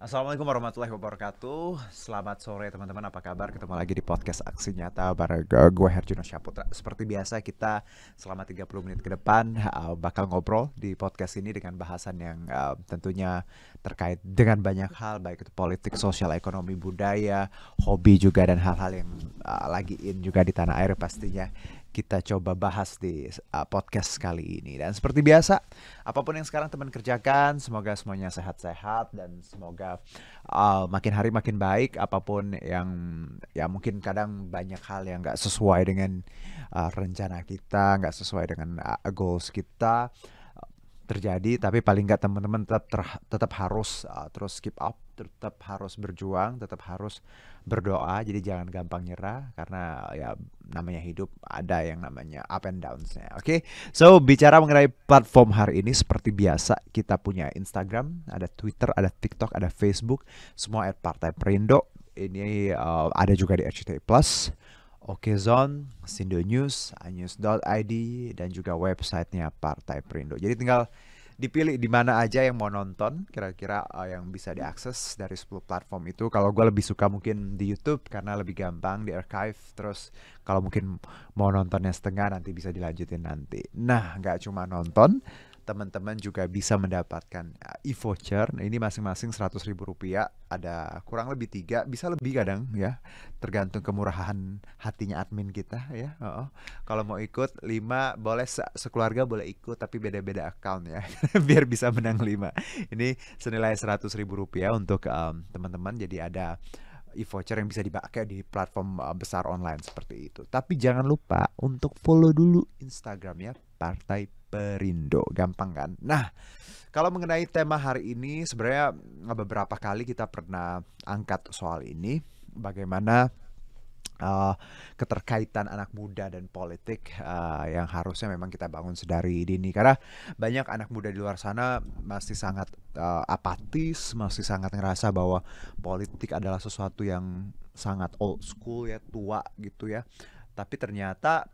Assalamualaikum warahmatullahi wabarakatuh. Selamat sore teman-teman, apa kabar? Ketemu lagi di podcast Aksi Nyata bareng gue Herjuno Syaputra. Seperti biasa kita selama 30 menit ke depan bakal ngobrol di podcast ini dengan bahasan yang tentunya terkait dengan banyak hal, baik itu politik, sosial, ekonomi, budaya, hobi juga, dan hal-hal yang lagi in juga di tanah air pastinya kita coba bahas di podcast kali ini. Dan seperti biasa, apapun yang sekarang teman kerjakan, semoga semuanya sehat-sehat dan semoga makin hari makin baik. Apapun yang ya mungkin kadang banyak hal yang nggak sesuai dengan rencana kita, nggak sesuai dengan goals kita terjadi, tapi paling nggak teman-teman tetap harus terus keep up, tetap harus berjuang, tetap harus berdoa. Jadi jangan gampang nyerah karena ya namanya hidup ada yang namanya up and downs-nya. Oke. So bicara mengenai platform hari ini, seperti biasa kita punya Instagram, ada Twitter, ada TikTok, ada Facebook, semua @Partai Perindo. Ini ada juga di RCTI Plus, Okezone, Sindo News, inews.id, dan juga websitenya Partai Perindo. Jadi tinggal dipilih di mana aja yang mau nonton, kira-kira yang bisa diakses dari 10 platform itu. Kalau gue lebih suka mungkin di YouTube karena lebih gampang di archive. Terus kalau mungkin mau nontonnya setengah nanti bisa dilanjutin nanti. Nah, nggak cuma nonton, teman-teman juga bisa mendapatkan e-voucher. Ini masing-masing Rp100.000. Ada kurang lebih 3, bisa lebih kadang ya, tergantung kemurahan hatinya admin kita ya. Kalau mau ikut 5 boleh, sekeluarga boleh ikut, tapi beda-beda account ya. Biar bisa menang 5. Ini senilai Rp100.000 untuk teman-teman. Jadi ada e-voucher yang bisa dipakai di platform besar online seperti itu. Tapi jangan lupa untuk follow dulu Instagramnya Partai Perindo. Gampang kan? Nah, kalau mengenai tema hari ini, sebenarnya beberapa kali kita pernah angkat soal ini, bagaimana keterkaitan anak muda dan politik yang harusnya memang kita bangun sedari dini. Karena banyak anak muda di luar sana masih sangat apatis, masih sangat ngerasa bahwa politik adalah sesuatu yang sangat old school ya, tua gitu ya. Tapi ternyata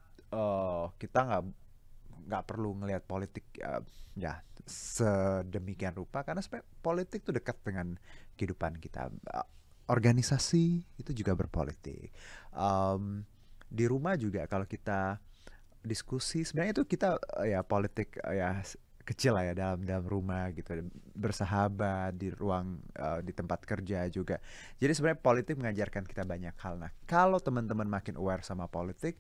kita nggak perlu ngelihat politik ya sedemikian rupa, karena sebenarnya politik itu dekat dengan kehidupan kita. Organisasi itu juga berpolitik. Di rumah juga kalau kita diskusi, sebenarnya itu kita ya politik ya kecil lah ya, dalam dalam rumah gitu, bersahabat di ruang di tempat kerja juga. Jadi sebenarnya politik mengajarkan kita banyak hal. Nah, kalau teman-teman makin aware sama politik,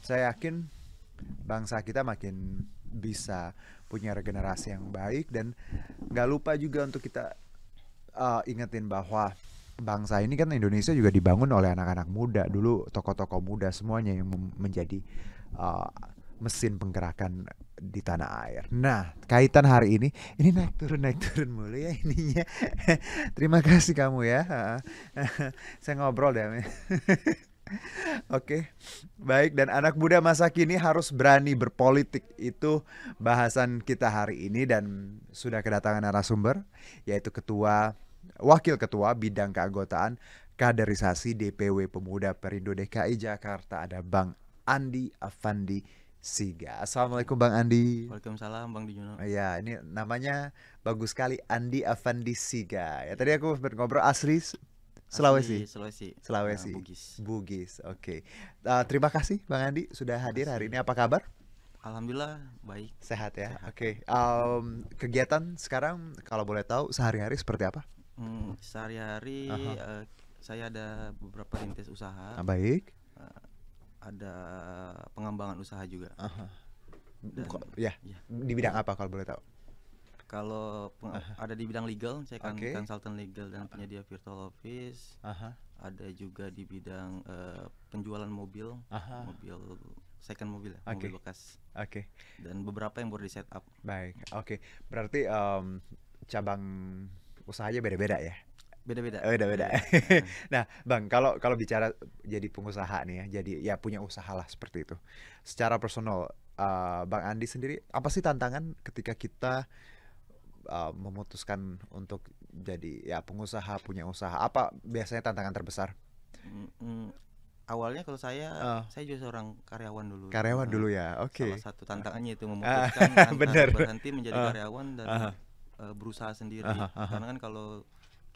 saya yakin bangsa kita makin bisa punya regenerasi yang baik. Dan nggak lupa juga untuk kita ingetin bahwa bangsa ini kan, Indonesia juga dibangun oleh anak-anak muda. Dulu tokoh-tokoh muda semuanya yang menjadi uh, mesin penggerakan di tanah air. Nah, kaitan hari ini naik turun mulu ya ininya. Terima kasih kamu ya. Saya ngobrol deh. Oke, baik. Dan anak muda masa kini harus berani berpolitik, itu bahasan kita hari ini. Dan sudah kedatangan narasumber, yaitu Wakil Ketua Bidang Keanggotaan Kaderisasi DPW Pemuda Perindo DKI Jakarta, ada Bang Andi Afandi Siga. Assalamualaikum Bang Andi. Waalaikumsalam Bang Dijuno. Ya, ini namanya bagus sekali, Andi Afandi Siga. Ya, tadi aku sempat ngobrol asli Asli Sulawesi. Sulawesi, Sulawesi. Bugis. Bugis. Oke. Terima kasih Bang Andi sudah hadir hari Makasih. ini. Apa kabar? Alhamdulillah baik, Sehat ya. sehat. Oke. Kegiatan sekarang kalau boleh tahu sehari-hari seperti apa? Sehari-hari Aha. saya ada beberapa rintis usaha, Baik. eh, ada pengembangan usaha juga. Aha. Dan Ya, ya, di bidang apa kalau boleh tahu? kalau ada di bidang legal, saya kan Oke. konsultan legal dan penyedia virtual office. Aha. Ada juga di bidang penjualan mobil, Aha. mobil second mobil ya, Oke. mobil bekas. Oke. Dan beberapa yang baru di setup. Baik. Oke. Berarti cabang usahanya beda-beda ya? Beda-beda, Beda-beda. beda-beda. Nah, Bang, kalau kalau bicara jadi pengusaha nih ya, jadi ya punya usaha lah seperti itu. Secara personal, Bang Andi sendiri, apa sih tantangan ketika kita memutuskan untuk jadi ya pengusaha, punya usaha? Apa biasanya tantangan terbesar? Mm, mm, Awalnya kalau Eh, saya juga seorang karyawan dulu. Karyawan dulu ya, Salah oke. satu tantangannya itu Ah, memutuskan antara bener. berhenti menjadi Ah, karyawan dan ah, berusaha sendiri. ah, ah, Karena kan kalau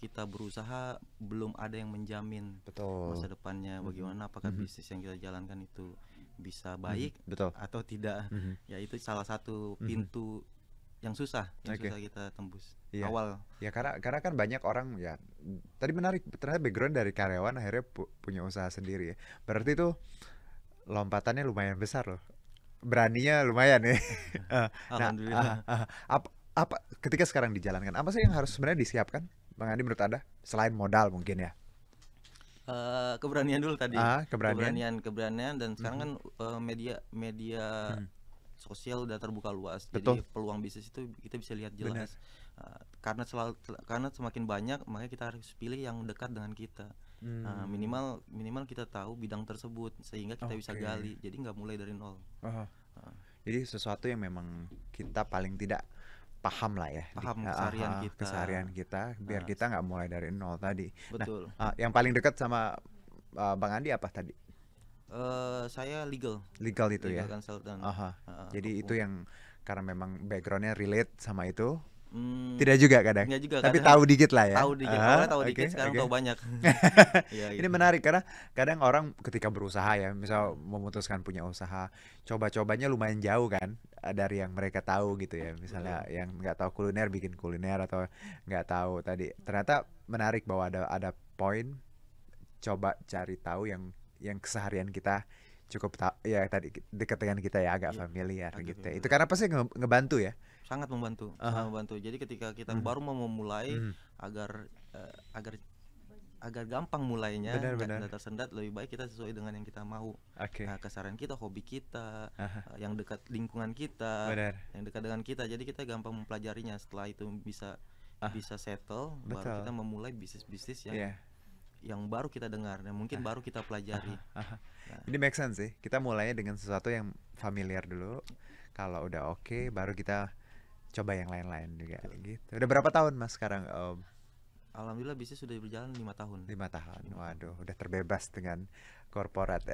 kita berusaha belum ada yang menjamin Betul. masa depannya bagaimana, apakah bisnis yang kita jalankan itu bisa baik Betul. atau tidak. Ya itu salah satu pintu yang susah Oke. kita tembus Iya. awal. Ya karena kan banyak orang ya. Tadi menarik, ternyata background dari karyawan akhirnya punya usaha sendiri ya. Berarti itu lompatannya lumayan besar loh. Beraninya lumayan ya. Alhamdulillah. Apa ketika sekarang dijalankan, apa sih yang harus sebenarnya disiapkan, Bang Andi, menurut Anda? Selain modal mungkin ya. Keberanian dulu tadi. Keberanian. Keberanian dan sekarang kan media sosial udah terbuka luas. Betul. Jadi peluang bisnis itu kita bisa lihat Benar. jelas. Karena semakin banyak, makanya kita harus pilih yang dekat dengan kita. Minimal kita tahu bidang tersebut sehingga kita bisa Oke. gali. Jadi nggak mulai dari nol. Jadi sesuatu yang memang kita paling tidak paham lah ya, Paham keseharian kita. biar kita nggak mulai dari nol tadi. Betul. Nah, yang paling dekat sama Bang Andi apa tadi? Saya legal Itu ya. consultant. Jadi itu yang karena memang backgroundnya relate sama itu. Hmm, Tidak juga kadang. Nggak juga, Tapi kadang tahu dikit lah ya. tahu dikit. Awalnya tahu Oke, dikit, sekarang oke. tahu banyak. Iya, Ini gitu. menarik karena kadang orang ketika berusaha ya, misal memutuskan punya usaha, coba-cobanya lumayan jauh kan dari yang mereka tahu gitu ya. Misalnya yang nggak tahu kuliner bikin kuliner, atau nggak tahu tadi. Ternyata menarik bahwa ada poin coba cari tahu yang keseharian kita cukup ya tadi dekat dengan kita ya, agak Iya, familiar agak gitu. familiar. Itu karena pasti ngebantu ya. Sangat membantu, sangat membantu. Jadi ketika kita baru mau memulai, agar gampang mulainya, Benar. nggak tersendat, lebih baik kita sesuai dengan yang kita mau. Oke. Keseharian kita, hobi kita, yang dekat lingkungan kita, Benar. yang dekat dengan kita. Jadi kita gampang mempelajarinya. Setelah itu bisa settle, Betul. baru kita memulai bisnis yang Iya. yang baru kita dengar, yang mungkin baru kita pelajari. Ini make sense sih. Kita mulainya dengan sesuatu yang familiar dulu. Kalau udah oke, baru kita coba yang lain-lain juga gitu. Udah berapa tahun Mas sekarang? Alhamdulillah bisnis sudah berjalan 5 tahun. 5 tahun. Waduh, udah terbebas dengan korporat.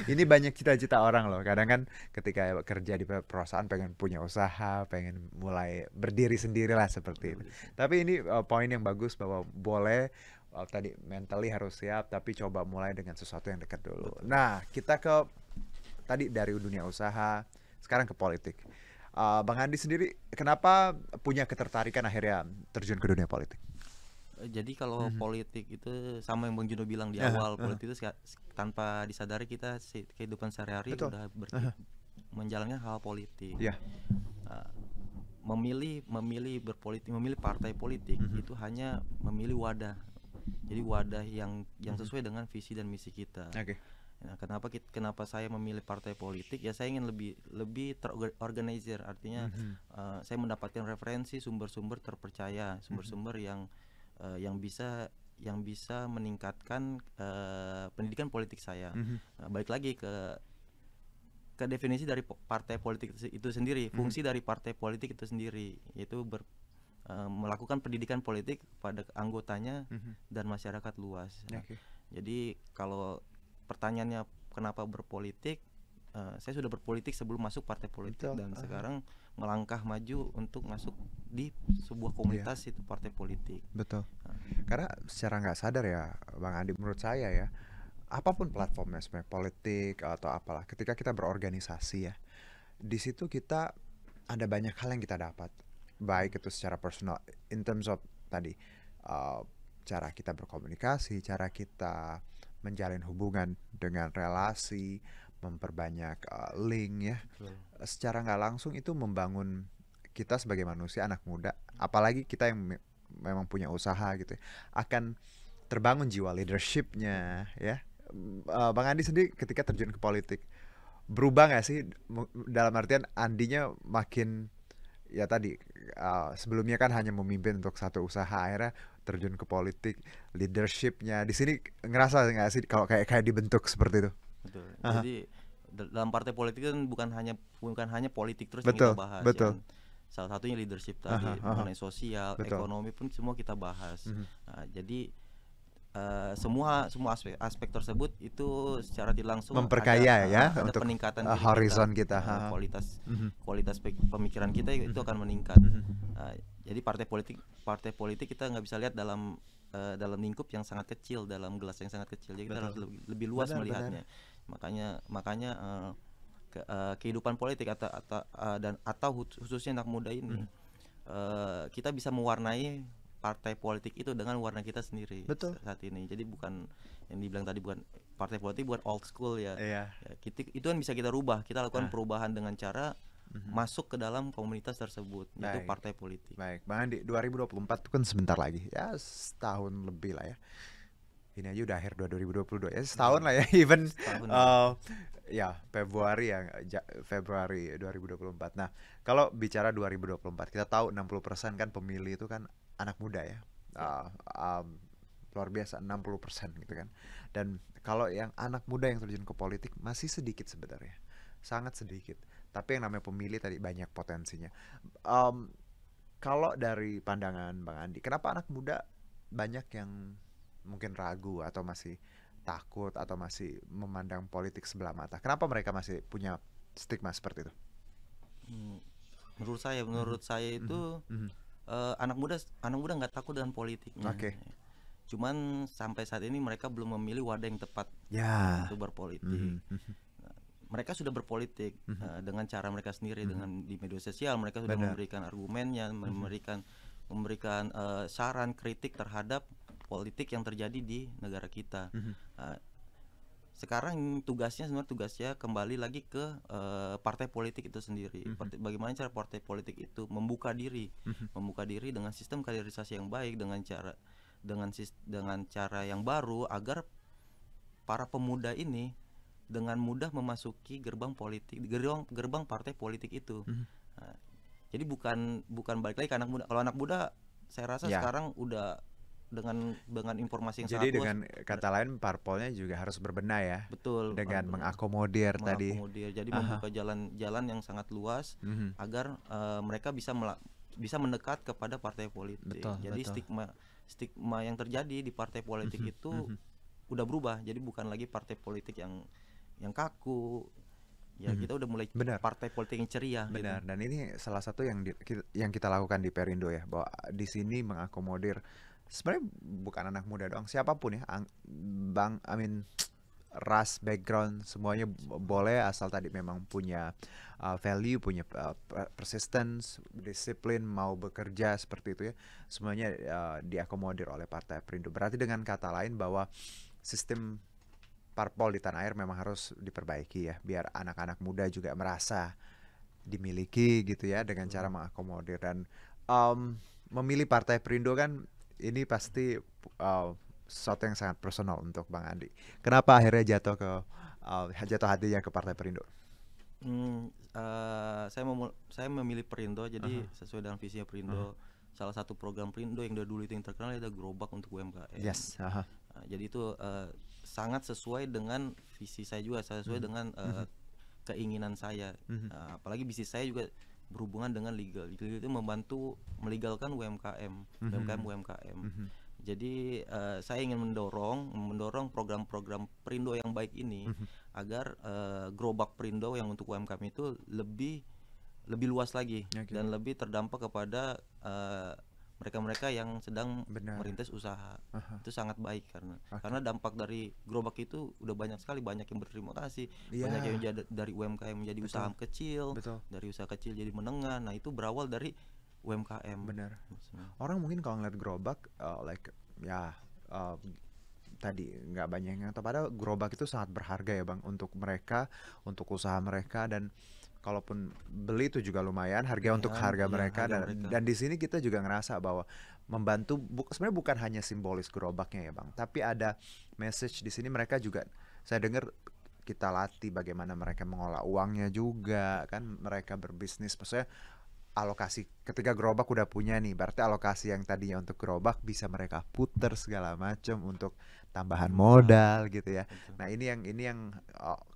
Ini banyak cita-cita orang loh. Kadang kan ketika kerja di perusahaan pengen punya usaha, pengen mulai berdiri sendiri lah seperti itu. Tapi ini poin yang bagus bahwa boleh tadi mentally harus siap, tapi coba mulai dengan sesuatu yang dekat dulu. Nah, kita ke tadi dari dunia usaha, sekarang ke politik. Bang Andi sendiri kenapa punya ketertarikan akhirnya terjun ke dunia politik? Jadi kalau politik itu sama yang Bang Juno bilang di awal, politik itu tanpa disadari kita kehidupan sehari-hari Betul. udah menjalankan hal politik. Iya. Memilih berpolitik, memilih partai politik itu hanya memilih wadah. Jadi wadah yang sesuai dengan visi dan misi kita. Oke. Nah, kenapa saya memilih partai politik? Ya saya ingin lebih terorganisir, artinya saya mendapatkan referensi sumber-sumber terpercaya, sumber-sumber yang bisa meningkatkan pendidikan politik saya. Nah, balik lagi ke definisi dari partai politik itu sendiri, fungsi dari partai politik itu sendiri, yaitu melakukan pendidikan politik pada anggotanya dan masyarakat luas. Oke. Jadi kalau pertanyaannya kenapa berpolitik, saya sudah berpolitik sebelum masuk partai politik. Betul. Dan sekarang melangkah maju untuk masuk di sebuah komunitas itu partai politik. Betul. Karena secara nggak sadar ya, Bang Andi, menurut saya ya, apapun platformnya sebenarnya, politik atau apalah, ketika kita berorganisasi ya, di situ kita ada banyak hal yang kita dapat, baik itu secara personal, in terms of tadi cara kita berkomunikasi, cara kita menjalin hubungan dengan relasi, memperbanyak link ya. Secara nggak langsung itu membangun kita sebagai manusia, anak muda, apalagi kita yang memang punya usaha gitu ya, akan terbangun jiwa leadershipnya ya. Bang Andi sendiri ketika terjun ke politik, berubah nggak sih, dalam artian Andinya makin ya tadi sebelumnya kan hanya memimpin untuk satu usaha, akhirnya terjun ke politik, leadershipnya di sini ngerasa nggak sih kalau kayak dibentuk seperti itu? Betul. Jadi dalam partai politik kan bukan hanya politik terus Betul, yang kita bahas. betul. Ya. Salah satunya leadership tadi, mengenai sosial, Betul. ekonomi pun semua kita bahas. Nah, jadi semua aspek tersebut itu secara tidak langsung Memperkaya ya ada untuk peningkatan diri horizon kita, kita. Ha, ha. kualitas Mhm, pemikiran kita itu mhm, akan meningkat. mhm, Jadi partai politik kita nggak bisa lihat dalam lingkup yang sangat kecil, dalam gelas yang sangat kecil. Jadi kita harus betul. lebih luas Benar, benar. melihatnya. Makanya kehidupan politik atau khususnya anak muda ini, Mhm, kita bisa mewarnai partai politik itu dengan warna kita sendiri betul. saat ini. Jadi bukan yang dibilang tadi, bukan partai politik, bukan old school ya. Iya. Itu kan bisa kita rubah. Kita lakukan Ah, perubahan dengan cara mhm. masuk ke dalam komunitas tersebut, yaitu Baik, partai politik. baik. Bang Andi, 2024 itu kan sebentar lagi. Ya, setahun lebih lah ya. Ini aja udah akhir 2022 ya, setahun lah ya. Even Setahun ya. uh, ya Februari ya, Februari 2024. Nah, kalau bicara 2024, kita tahu 60% kan pemilih itu kan anak muda ya. Ya. Uh, um, Luar biasa 60% gitu kan. Dan kalau yang anak muda yang terjun ke politik masih sedikit sebenarnya. Sangat sedikit. Tapi yang namanya pemilih tadi banyak potensinya. Um, Kalau dari pandangan Bang Andi, kenapa anak muda banyak yang mungkin ragu atau masih takut atau masih memandang politik sebelah mata? Kenapa mereka masih punya stigma seperti itu? Hmm, menurut saya Mhm, menurut saya mhm, itu, mhm. anak muda nggak takut dengan politiknya. Oke. Cuman sampai saat ini mereka belum memilih wadah yang tepat Ya. untuk berpolitik. Mhm, mhm, Mereka sudah berpolitik mhm, dengan cara mereka sendiri, mhm. dengan di media sosial mereka sudah Benar. memberikan argumennya, Mhm, memberikan saran kritik terhadap politik yang terjadi di negara kita. mhm, Uh, Sekarang tugasnya kembali lagi ke partai politik itu sendiri. mhm, Bagaimana cara partai politik itu membuka diri, mhm, dengan sistem kaderisasi yang baik, dengan cara yang baru, agar para pemuda ini dengan mudah memasuki gerbang partai politik itu. mhm. Nah, jadi bukan balik lagi ke anak muda. Kalau anak muda, saya rasa Ya. sekarang udah dengan informasi yang Jadi sangat luas. dengan kata lain parpolnya juga harus berbenah ya Betul, dengan mengakomodir tadi. mengakomodir. Jadi Aha. membuka jalan-jalan yang sangat luas Mhm. agar mereka bisa mendekat kepada partai politik. Betul, Jadi betul. stigma yang terjadi di partai politik Mhm, itu mhm, udah berubah. Jadi bukan lagi partai politik yang kaku. Ya, mhm. kita udah mulai Benar. partai politik yang ceria gitu. Benar, dan ini salah satu yang kita lakukan di Perindo ya, bahwa di sini mengakomodir sebenarnya bukan anak muda doang, siapapun ya, bang, I mean, ras, background, semuanya boleh asal tadi memang punya value, punya persistence, disiplin, mau bekerja seperti itu ya, semuanya diakomodir oleh Partai Perindo. Berarti dengan kata lain bahwa sistem parpol di tanah air memang harus diperbaiki ya, biar anak-anak muda juga merasa dimiliki gitu ya dengan cara Betul. mengakomodir dan um, memilih Partai Perindo kan ini pasti sesuatu yang sangat personal untuk Bang Andi. Kenapa akhirnya jatuh hatinya ke Partai Perindo? Saya memilih Perindo Aha, jadi sesuai dengan visinya aha. Perindo. Salah satu program Perindo yang dari dulu itu yang terkenal ada gerobak untuk UMKM. Yes, aha. Jadi itu sangat sesuai dengan visi saya juga, sesuai Mhm, dengan mhm, keinginan saya. mhm, Apalagi bisnis saya juga berhubungan dengan legal. Legal itu membantu melegalkan UMKM, mhm, UMKM. mhm, Jadi saya ingin mendorong program-program Perindo yang baik ini mhm. agar gerobak Perindo yang untuk UMKM itu lebih luas lagi Oke, dan lebih terdampak kepada mereka-mereka yang sedang benar. merintis usaha. Aha, Itu sangat baik karena oke. dampak dari gerobak itu udah banyak sekali, banyak yang berterima kasih, banyak yang Iya, dari UMKM menjadi usaha betul, kecil, betul, dari usaha kecil jadi menengah. Nah, itu berawal dari UMKM. benar. Orang mungkin kalau ngeliat gerobak, like ya uh, tadi nggak banyak yang tahu. Padahal gerobak itu sangat berharga ya bang untuk mereka, untuk usaha mereka dan kalaupun beli itu juga lumayan harga untuk Lumayan, harga ya mereka harga mereka. dan di sini kita juga ngerasa bahwa membantu sebenarnya bukan hanya simbolis gerobaknya ya bang, tapi ada message di sini mereka juga saya dengar kita latih bagaimana mereka mengolah uangnya juga kan mereka berbisnis maksudnya alokasi ketika gerobak udah punya nih berarti alokasi yang tadinya untuk gerobak bisa mereka puter segala macam untuk tambahan Modal, modal gitu ya. betul. Nah ini yang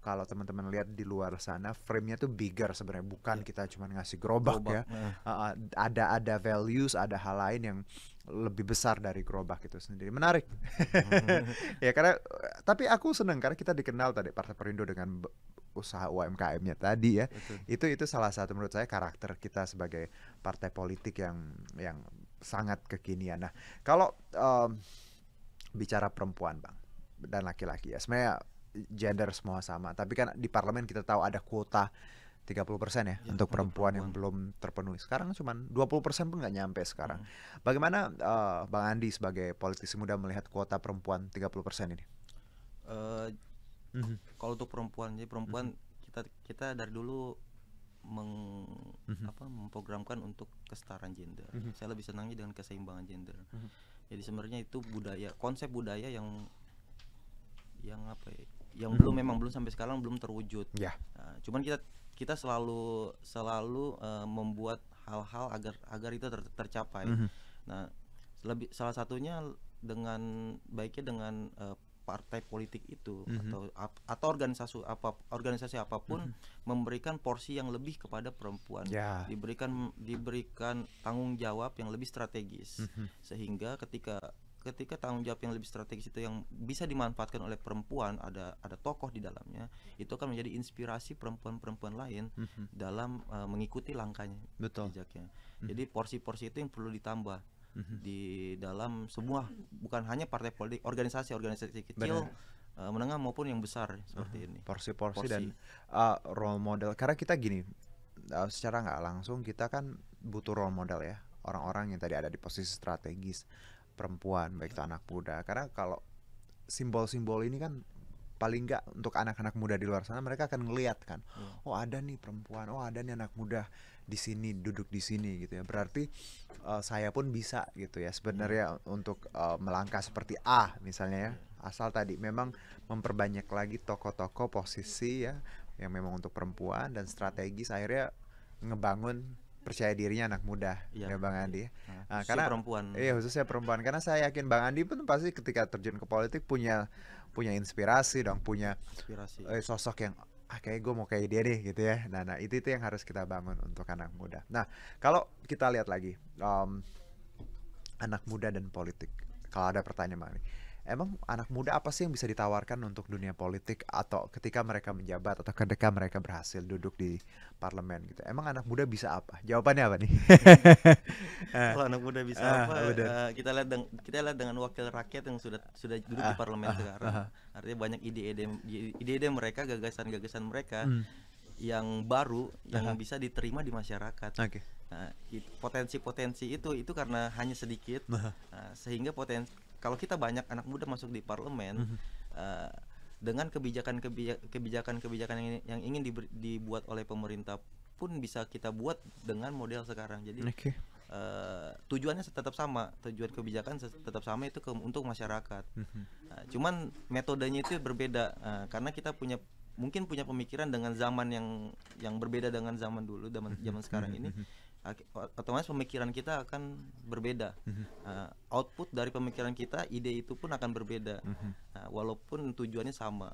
kalau teman-teman lihat di luar sana frame-nya tuh bigger sebenarnya bukan Ya, kita cuma ngasih gerobak gerobak. ya. Ada values ada hal lain yang lebih besar dari gerobak itu sendiri. Menarik. Ya karena tapi aku senang karena kita dikenal tadi Partai Perindo dengan usaha UMKM-nya tadi ya. Betul. Itu salah satu menurut saya karakter kita sebagai partai politik yang sangat kekinian. Nah, kalau bicara perempuan Bang dan laki-laki ya, sebenarnya gender semua sama, tapi kan di parlemen kita tahu ada kuota 30% ya, Ya, untuk untuk perempuan yang perempuan. belum terpenuhi. Sekarang cuman 20% pun nggak nyampe sekarang. Bagaimana Bang Andi sebagai politisi muda melihat kuota perempuan 30% ini? Eh, Mhm, Kalau untuk perempuan, jadi mhm, perempuan kita dari dulu mhm, memprogramkan untuk kesetaraan gender. mhm, Saya lebih senangnya dengan keseimbangan gender. mhm. Jadi sebenarnya itu konsep budaya yang apa ya, yang Mhm. memang belum sampai sekarang belum terwujud. Ya. Nah, cuman kita selalu selalu membuat hal-hal agar itu tercapai. Mhm, Nah, salah satunya baiknya dengan partai politik itu mhm, atau organisasi apapun mhm. memberikan porsi yang lebih kepada perempuan, Ya. diberikan tanggung jawab yang lebih strategis, Mhm, sehingga ketika tanggung jawab yang lebih strategis itu yang bisa dimanfaatkan oleh perempuan, ada tokoh di dalamnya, itu akan menjadi inspirasi perempuan-perempuan lain mhm. dalam mengikuti langkahnya, Betul. jejaknya. Mhm, Jadi porsi-porsi itu yang perlu ditambah mhm. di dalam sebuah, bukan hanya partai politik, organisasi kecil, Benar. menengah maupun yang besar seperti ini. Porsi-porsi Porsi. dan role model. Karena kita gini, secara nggak langsung kita kan butuh role model ya, orang-orang yang tadi ada di posisi strategis, perempuan, baik itu anak muda. Karena kalau simbol-simbol ini kan paling nggak untuk anak-anak muda di luar sana mereka akan ngelihat kan, Ya. oh ada nih perempuan, oh ada nih anak muda di sini duduk di sini gitu ya. Berarti saya pun bisa gitu ya sebenarnya untuk melangkah seperti A misalnya ya. Asal tadi memang memperbanyak lagi tokoh-tokoh posisi ya yang memang untuk perempuan dan strategis akhirnya ngebangun percaya dirinya anak muda Iya, ya Bang iya. Andi ya. Nah, Nah, khususnya karena perempuan. iya khususnya perempuan karena saya yakin Bang Andi pun pasti ketika terjun ke politik punya punya inspirasi dong, punya Inspirasi. sosok yang kayak gue mau kayak dia deh gitu ya. Nah itu yang harus kita bangun untuk anak muda. Nah kalau kita lihat lagi anak muda dan politik, kalau ada pertanyaan Bang nih, emang anak muda apa sih yang bisa ditawarkan untuk dunia politik atau ketika mereka menjabat atau ketika mereka berhasil duduk di parlemen gitu? Emang anak muda bisa apa? Jawabannya apa nih? Ah, Kalau anak muda bisa apa? bener. Kita lihat dengan wakil rakyat yang sudah duduk di Ah, parlemen ah, sekarang. ah. Artinya banyak ide-ide mereka, gagasan-gagasan mereka Hmm, yang baru yang aha. bisa diterima di masyarakat. Oke. Nah, potensi-potensi itu karena hanya sedikit, Nah, sehingga kalau kita banyak anak muda masuk di parlemen, mhm. eh, dengan kebijakan-kebijakan yang ingin dibuat oleh pemerintah pun bisa kita buat dengan model sekarang. Jadi Oke. tujuannya tetap sama, tujuan kebijakan tetap sama, itu untuk masyarakat. Mhm. Nah, cuman metodenya itu berbeda, karena kita mungkin punya pemikiran dengan zaman yang berbeda dengan zaman dulu, zaman sekarang ini. Otomatis pemikiran kita akan berbeda. Mhm. Output dari pemikiran kita, ide itu pun akan berbeda. Mhm. Walaupun tujuannya sama.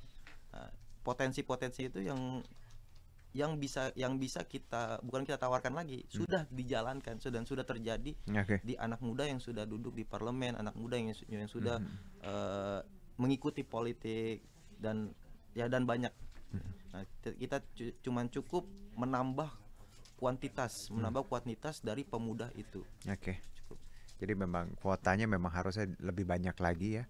Potensi-potensi itu yang bisa kita, bukan kita tawarkan lagi, sudah dijalankan, sudah terjadi Oke. di anak muda yang sudah duduk di parlemen, anak muda yang sudah Mhm. mengikuti politik dan banyak. Nah, kita cuman cukup menambah kuantitas dari pemuda itu. Oke. Cukup. Jadi memang kuotanya memang harusnya lebih banyak lagi ya.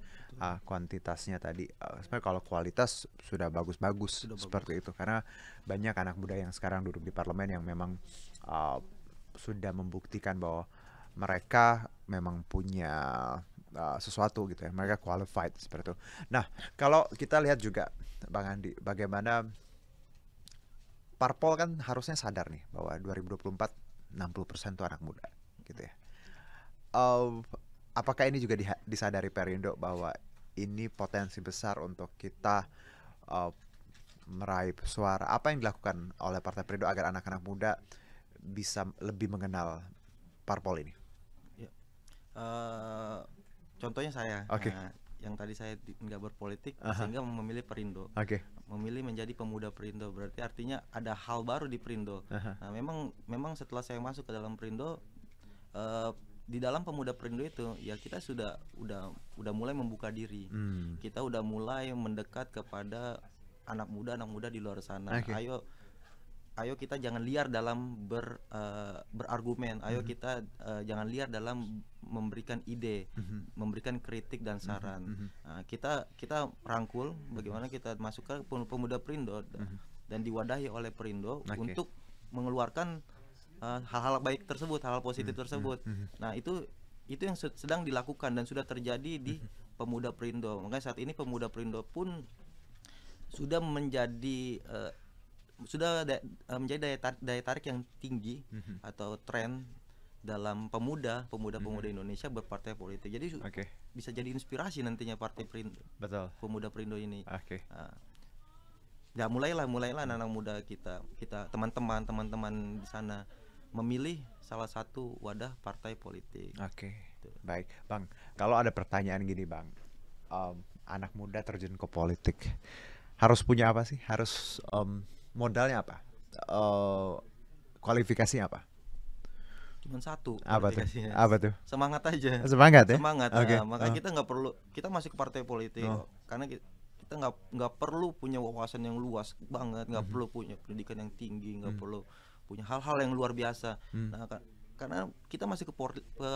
Kuantitasnya tadi sebenarnya kalau kualitas sudah bagus-bagus Sudah bagus. seperti itu karena banyak anak muda yang sekarang duduk di parlemen yang memang sudah membuktikan bahwa mereka memang punya sesuatu gitu ya. Mereka qualified seperti itu. Nah, kalau kita lihat juga Bang Andi bagaimana Parpol kan harusnya sadar nih bahwa 2024 60% tuh anak muda gitu ya. Apakah ini juga disadari Perindo bahwa ini potensi besar untuk kita uh, meraih suara? Apa yang dilakukan oleh Partai Perindo agar anak-anak muda bisa lebih mengenal Parpol ini? Ya. Contohnya saya, Oke. yang tadi saya nggak berpolitik, Aha. sehingga memilih Perindo, Oke. memilih menjadi pemuda Perindo, berarti artinya ada hal baru di Perindo. Aha. Nah, memang setelah saya masuk ke dalam Perindo, di dalam Pemuda Perindo itu ya kita udah mulai membuka diri. Kita udah mulai mendekat kepada anak muda di luar sana. Oke. Ayo kita jangan liar dalam berargumen. Ayo kita jangan liar dalam memberikan ide, memberikan kritik dan saran. Nah, kita rangkul bagaimana kita masuk ke Pemuda Perindo dan diwadahi oleh Perindo Oke. untuk mengeluarkan hal-hal baik tersebut, hal-hal positif tersebut. Nah, itu yang sedang dilakukan dan sudah terjadi di Pemuda Perindo. Makanya saat ini Pemuda Perindo pun sudah menjadi menjadi daya tarik yang tinggi atau tren dalam pemuda Indonesia berpartai politik. Jadi Oke. bisa jadi inspirasi nantinya partai Perindo, Betul. Pemuda Perindo ini. Oke. Ya mulailah anak muda kita teman-teman di sana memilih salah satu wadah partai politik. Oke. Baik, Bang. Kalau ada pertanyaan gini, Bang. Anak muda terjun ke politik harus punya apa sih? Harus modalnya apa? Kualifikasinya apa? Cuman satu Apa tuh? kualifikasinya. Apa tuh? Semangat aja. Semangat ya? Semangat. Oke. Makanya kita nggak perlu, kita masuk ke partai politik karena kita nggak perlu punya wawasan yang luas banget, nggak perlu punya pendidikan yang tinggi, nggak perlu punya hal-hal yang luar biasa. Nah, karena kita masih ke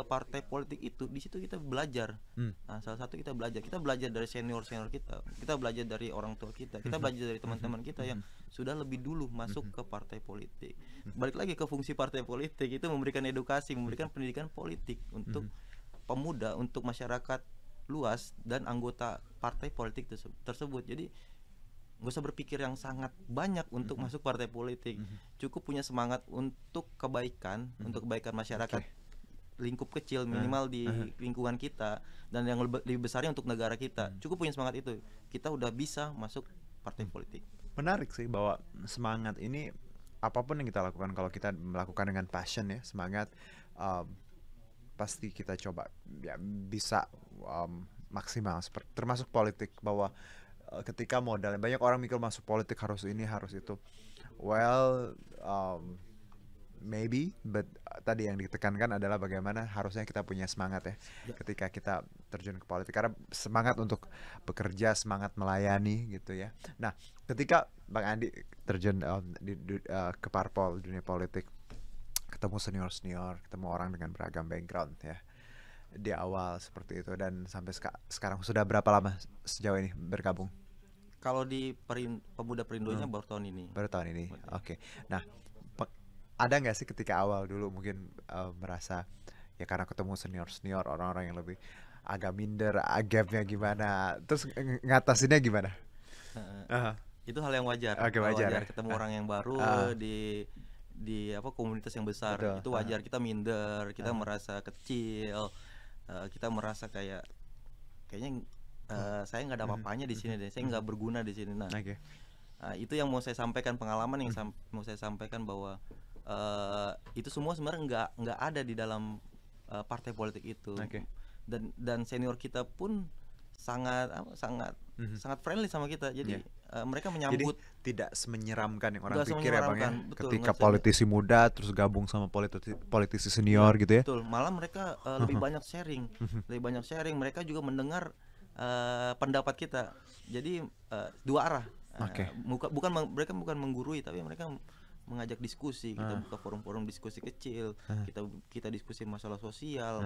partai politik itu, di situ kita belajar. Nah, salah satu kita belajar dari senior kita belajar dari orang tua kita belajar dari teman-teman kita yang sudah lebih dulu masuk ke partai politik. Balik lagi ke fungsi partai politik itu memberikan edukasi, memberikan pendidikan politik untuk pemuda, untuk masyarakat luas dan anggota partai politik tersebut. Jadi nggak usah berpikir yang sangat banyak untuk masuk partai politik. Cukup punya semangat untuk kebaikan, untuk kebaikan masyarakat lingkup kecil minimal di lingkungan kita, dan yang lebih besarnya untuk negara kita. Cukup punya semangat itu, kita udah bisa masuk partai politik. Menarik sih bahwa semangat ini apapun yang kita lakukan, kalau kita melakukan dengan passion ya, semangat, pasti kita coba ya bisa maksimal, termasuk politik, bahwa ketika modal banyak orang mikir masuk politik harus ini harus itu. Well, maybe, but tadi yang ditekankan adalah bagaimana harusnya kita punya semangat ya ketika kita terjun ke politik, karena semangat untuk bekerja, semangat melayani gitu ya. Nah, ketika Bang Andi terjun ke parpol, dunia politik, ketemu senior, ketemu orang dengan beragam background ya di awal seperti itu, dan sampai sekarang sudah berapa lama sejauh ini bergabung? Kalau di Pemuda Perindonya baru tahun ini. Oke. Nah, ada nggak sih ketika awal dulu mungkin merasa ya karena ketemu senior orang-orang yang lebih agak minder, gapnya gimana, terus ngatasinnya gimana? Itu hal yang wajar. Oke, wajar ya? Ketemu orang yang baru di komunitas yang besar. Betul. Itu wajar, kita minder, kita merasa kecil, kita merasa kayaknya saya nggak ada apa-apanya di sini deh, saya nggak berguna di sini. Nah, itu yang mau saya sampaikan, pengalaman yang mau saya sampaikan, bahwa itu semua sebenarnya nggak ada di dalam partai politik itu. Dan senior kita pun sangat friendly sama kita. Jadi mereka menyambut. Jadi tidak semenyeramkan yang orang Nggak pikir ya Bang ya. betul, Ketika politisi muda terus gabung sama politisi senior gitu ya. Betul, malah mereka lebih banyak sharing. Mereka juga mendengar pendapat kita. Jadi dua arah. Mereka bukan menggurui, tapi mereka mengajak diskusi. Kita buka forum-forum diskusi kecil. Kita diskusi masalah sosial,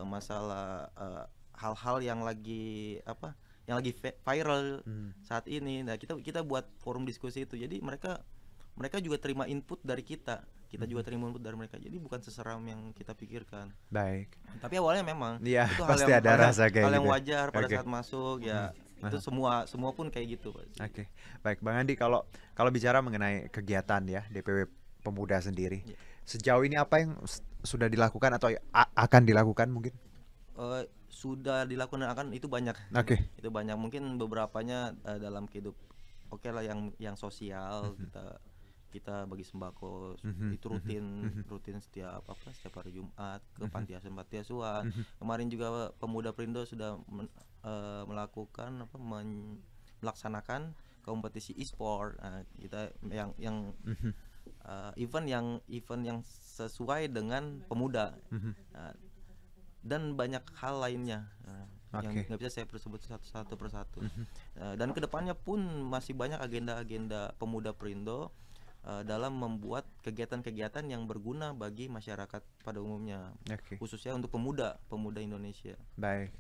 masalah hal-hal yang lagi viral saat ini. Nah, kita buat forum diskusi itu. Jadi mereka juga terima input dari kita juga terima input dari mereka. Jadi bukan seseram yang kita pikirkan. Baik. Tapi awalnya memang itu pasti ada rasa kayak hal yang gitu. wajar pada saat masuk ya. Itu semua pun kayak gitu. Oke. Baik, Bang Andi, kalau bicara mengenai kegiatan ya DPW Pemuda sendiri, sejauh ini apa yang sudah dilakukan atau akan dilakukan mungkin? Sudah dilakukan dan akan, itu banyak. Itu banyak, mungkin beberapanya dalam kehidup lah yang sosial. Kita bagi sembako, itu rutin setiap hari Jumat ke panti asuhan. Kemarin juga Pemuda Perindo sudah melaksanakan kompetisi e-sport. Nah, kita yang event yang sesuai dengan pemuda. Nah, dan banyak hal lainnya yang nggak bisa saya sebut satu persatu. Dan kedepannya pun masih banyak agenda-agenda pemuda Perindo dalam membuat kegiatan-kegiatan yang berguna bagi masyarakat pada umumnya, khususnya untuk pemuda Indonesia. Baik,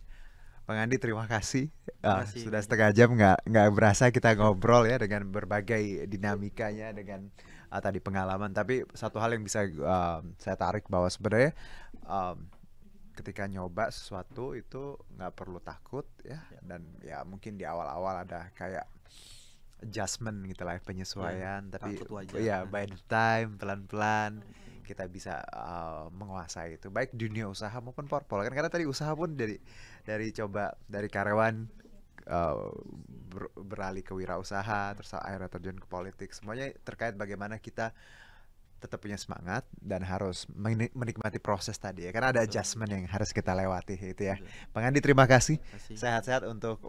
Bang Andi, terima kasih. Kasih. Sudah setengah jam nggak berasa kita ngobrol ya dengan berbagai dinamikanya, dengan tadi pengalaman. Tapi satu hal yang bisa saya tarik bahwa sebenarnya ketika nyoba sesuatu itu nggak perlu takut ya. Dan ya mungkin di awal-awal ada kayak adjustment gitu lah, penyesuaian. Tapi ya by the time pelan-pelan kita bisa menguasai itu, baik dunia usaha maupun porpol kan, karena tadi usaha pun dari coba dari karyawan beralih ke wirausaha, terus akhirnya terjun ke politik. Semuanya terkait bagaimana kita tetap punya semangat dan harus menikmati proses tadi ya, karena ada adjustment yang harus kita lewati itu ya. Bang Andi, terima kasih. Sehat-sehat untuk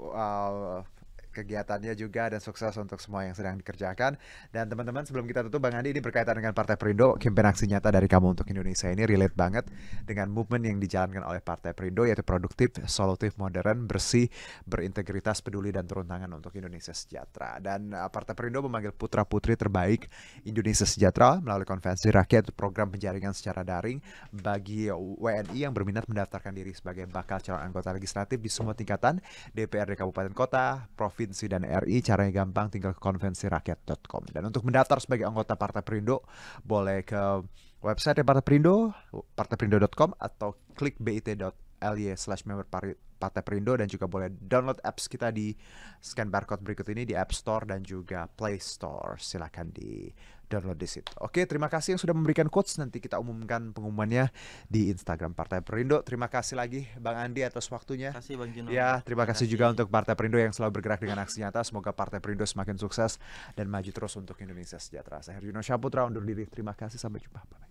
kegiatannya juga, dan sukses untuk semua yang sedang dikerjakan. Dan teman-teman, sebelum kita tutup, Bang Andi, ini berkaitan dengan Partai Perindo, campaign aksi nyata dari Kamu untuk Indonesia ini relate banget dengan movement yang dijalankan oleh Partai Perindo, yaitu produktif, solutif, modern, bersih, berintegritas, peduli, dan turun tangan untuk Indonesia sejahtera. Dan Partai Perindo memanggil putra-putri terbaik Indonesia sejahtera melalui konvensi rakyat, program penjaringan secara daring bagi WNI yang berminat mendaftarkan diri sebagai bakal calon anggota legislatif di semua tingkatan, DPRD Kabupaten Kota, Provinsi, dan RI. Caranya gampang, tinggal ke konvensirakyat.com. Dan untuk mendaftar sebagai anggota Partai Perindo, boleh ke website Partai Perindo, partaiprindo.com, atau klik bit.ly/member Partai Perindo, dan juga boleh download apps kita di scan barcode berikut ini di App Store dan juga Play Store. Silakan di download di situ. Oke, terima kasih yang sudah memberikan quotes. Nanti kita umumkan pengumumannya di Instagram Partai Perindo. Terima kasih lagi Bang Andi atas waktunya. Terima kasih Bang Juno. Ya, terima kasih juga untuk Partai Perindo yang selalu bergerak dengan aksi nyata. Semoga Partai Perindo semakin sukses dan maju terus untuk Indonesia sejahtera. Saya Herjuno Syaputra undur diri. Terima kasih, sampai jumpa. Bye.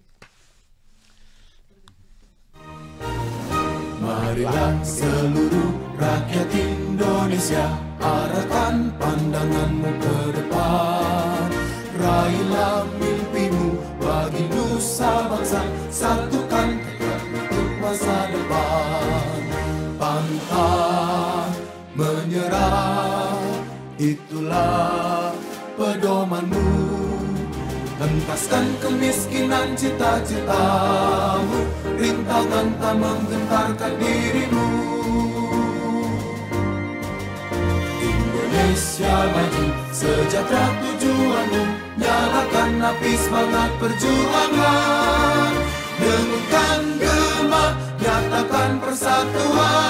Marilah seluruh rakyat Indonesia, arahkan pandanganmu ke depan. Raihlah mimpimu bagi nusa bangsa, satukan tekad untuk masa depan. Pantang menyerah, itulah pedomanmu. Hentaskan kemiskinan cita-citamu, rintangan tak menggentarkan dirimu. Indonesia maju, sejahtera tujuanmu, nyalakan api semangat perjuangan. Dengungkan gema, nyatakan persatuan.